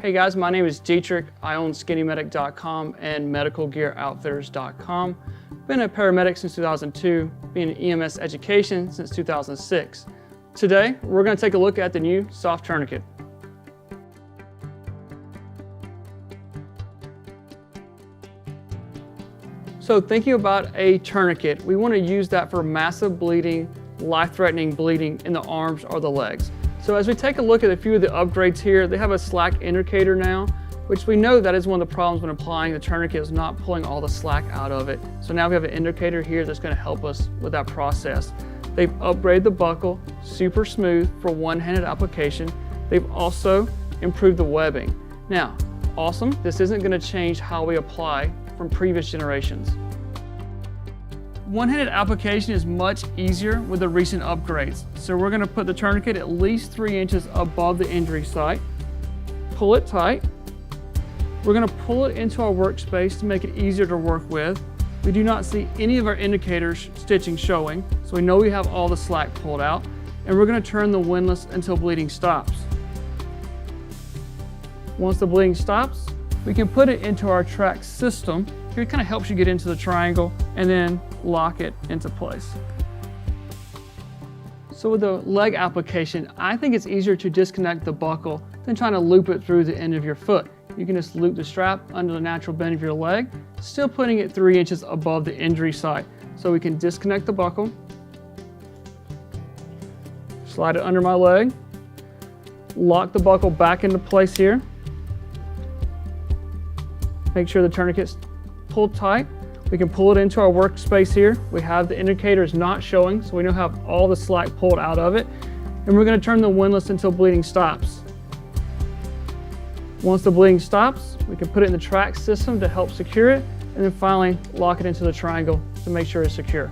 Hey guys, my name is Dietrich. I own SkinnyMedic.com and MedicalGearOutfitters.com. Been a paramedic since 2002, been in EMS education since 2006. Today, we're going to take a look at the new SOF tourniquet. So thinking about a tourniquet, we want to use that for massive bleeding, life-threatening bleeding in the arms or the legs. So as we take a look at a few of the upgrades here, they have a slack indicator now, which we know that is one of the problems when applying the tourniquet is not pulling all the slack out of it. So now we have an indicator here that's going to help us with that process. They've upgraded the buckle, super smooth for one-handed application. They've also improved the webbing. Now, awesome, this isn't going to change how we apply from previous generations. One-handed application is much easier with the recent upgrades. So we're going to put the tourniquet at least 3 inches above the injury site, pull it tight. We're going to pull it into our workspace to make it easier to work with. We do not see any of our indicators stitching showing, so we know we have all the slack pulled out. And we're going to turn the windlass until bleeding stops. Once the bleeding stops, we can put it into our track system. Here it kind of helps you get into the triangle and then lock it into place. So with the leg application, I think it's easier to disconnect the buckle than trying to loop it through the end of your foot. You can just loop the strap under the natural bend of your leg, still putting it 3 inches above the injury site. So we can disconnect the buckle, slide it under my leg, lock the buckle back into place here. Make sure the tourniquet's pulled tight. We can pull it into our workspace here. We have the indicators not showing, so we know have all the slack pulled out of it. And we're going to turn the windlass until bleeding stops. Once the bleeding stops, we can put it in the track system to help secure it, and then finally lock it into the triangle to make sure it's secure.